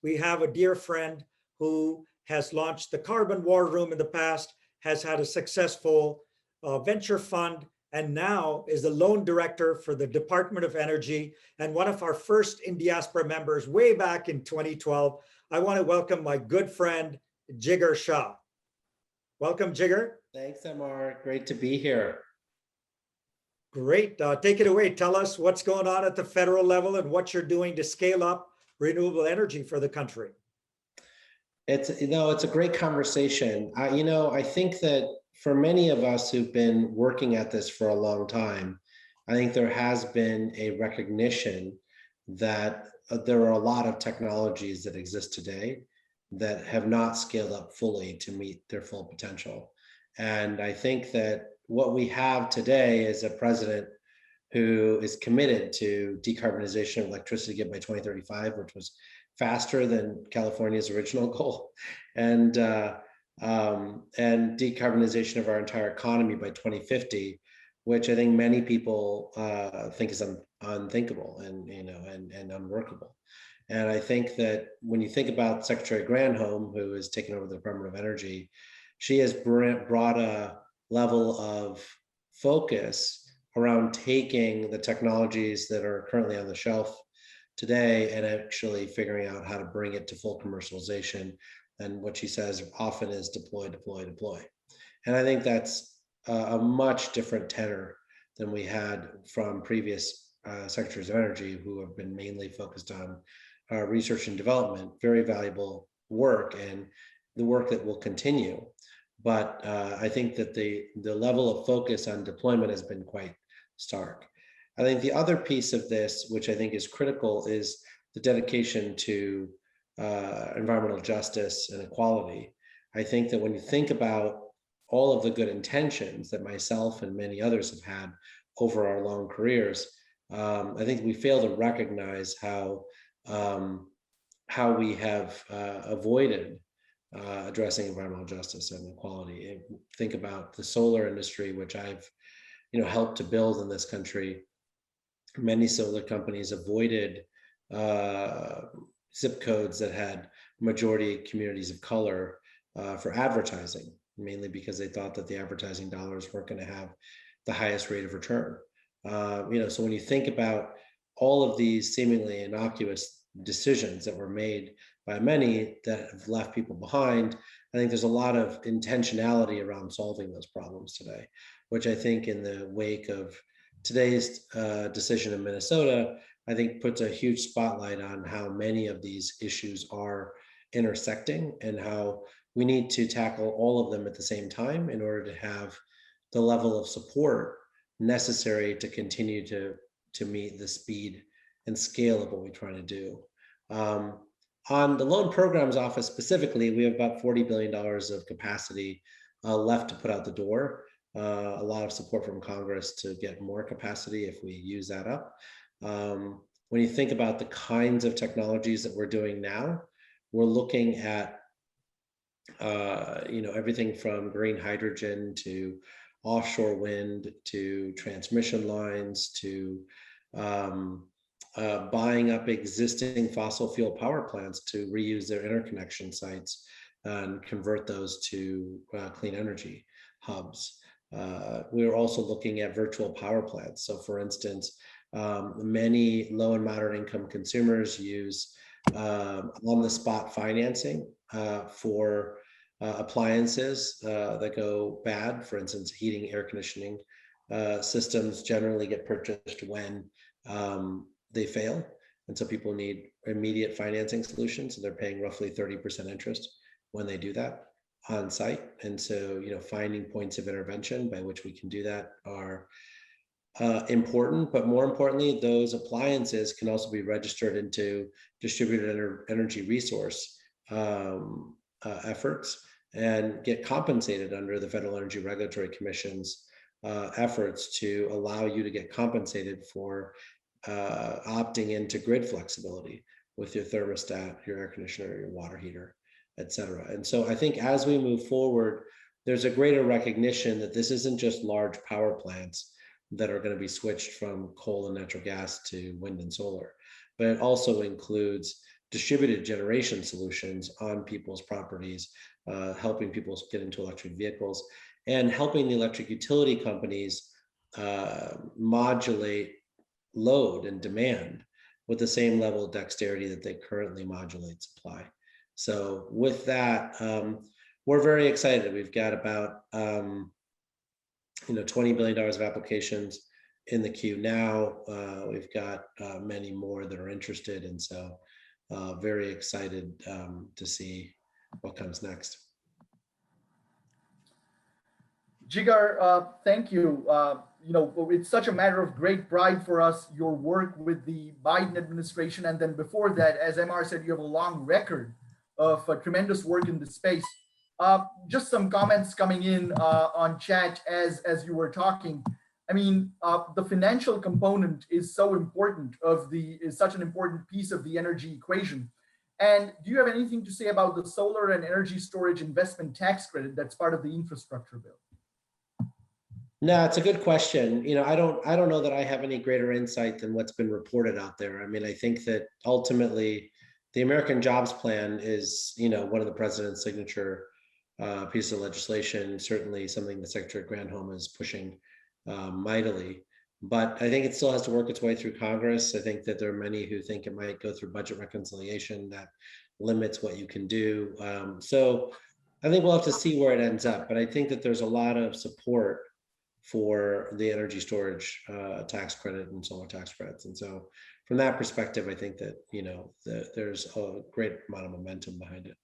we have a dear friend who has launched the Carbon War Room in the past, has had a successful venture fund, and now is the loan director for the Department of Energy and one of our first Indiaspora members way back in 2012. I want to welcome my good friend, Jigar Shah. Welcome, Jigar. Thanks, Amar. Great to be here. Great. Take it away. Tell us what's going on at the federal level and what you're doing to scale up renewable energy for the country. It's a great conversation. I think that for many of us who've been working at this for a long time, I think there has been a recognition that there are a lot of technologies that exist today that have not scaled up fully to meet their full potential. And I think that what we have today is a president who is committed to decarbonization of electricity by 2035, which was faster than California's original goal, and decarbonization of our entire economy by 2050, which I think many people think is unthinkable and unworkable. And I think that when you think about Secretary Granholm, who has taken over the Department of Energy, she has brought a level of focus around taking the technologies that are currently on the shelf today and actually figuring out how to bring it to full commercialization. And what she says often is deploy, deploy, deploy. And I think that's a much different tenor than we had from previous secretaries of energy who have been mainly focused on research and development, very valuable work and the work that will continue. But I think that the level of focus on deployment has been quite stark. I think the other piece of this, which I think is critical, is the dedication to environmental justice and equality. I think that when you think about all of the good intentions that myself and many others have had over our long careers, I think we fail to recognize how we have avoided addressing environmental justice and equality. And think about the solar industry, which I've helped to build in this country. Many solar companies avoided zip codes that had majority communities of color for advertising, mainly because they thought that the advertising dollars weren't going to have the highest rate of return. So when you think about all of these seemingly innocuous decisions that were made by many that have left people behind, I think there's a lot of intentionality around solving those problems today, which I think in the wake of today's decision in Minnesota, I think puts a huge spotlight on how many of these issues are intersecting and how we need to tackle all of them at the same time in order to have the level of support necessary to continue to meet the speed and scale of what we're trying to do. On the Loan Programs Office specifically, we have about $40 billion of capacity left to put out the door. A lot of support from Congress to get more capacity if we use that up. When you think about the kinds of technologies that we're doing now, we're looking at everything from green hydrogen to offshore wind to transmission lines to buying up existing fossil fuel power plants to reuse their interconnection sites and convert those to clean energy hubs. We're also looking at virtual power plants. So for instance, many low and moderate income consumers use on-the-spot financing for appliances that go bad. For instance, heating, air conditioning systems generally get purchased when they fail. And so people need immediate financing solutions. So they're paying roughly 30% interest when they do that on site. And so, finding points of intervention by which we can do that are important, but more importantly, those appliances can also be registered into distributed energy resource efforts and get compensated under the Federal Energy Regulatory Commission's efforts to allow you to get compensated for opting into grid flexibility with your thermostat, your air conditioner, your water heater, et cetera. And so I think as we move forward, there's a greater recognition that this isn't just large power plants that are going to be switched from coal and natural gas to wind and solar, but it also includes distributed generation solutions on people's properties, helping people get into electric vehicles, and helping the electric utility companies modulate load and demand with the same level of dexterity that they currently modulate supply. So with that, we're very excited. We've got about $20 billion of applications in the queue now. We've got many more that are interested, and so very excited to see what comes next. Jigar, thank you. It's such a matter of great pride for us, your work with the Biden administration. And then before that, as MR said, you have a long record of tremendous work in this space. Just some comments coming in on chat as you were talking. I mean, the financial component is so important is such an important piece of the energy equation. And do you have anything to say about the solar and energy storage investment tax credit that's part of the infrastructure bill? No, it's a good question. I don't know that I have any greater insight than what's been reported out there. I mean, I think that ultimately the American Jobs Plan is, one of the president's signature pieces of legislation, certainly something that Secretary Granholm is pushing mightily. But I think it still has to work its way through Congress. I think that there are many who think it might go through budget reconciliation that limits what you can do. So I think we'll have to see where it ends up. But I think that there's a lot of support for the energy storage tax credit and solar tax credits. And so from that perspective, I think that, there's a great amount of momentum behind it.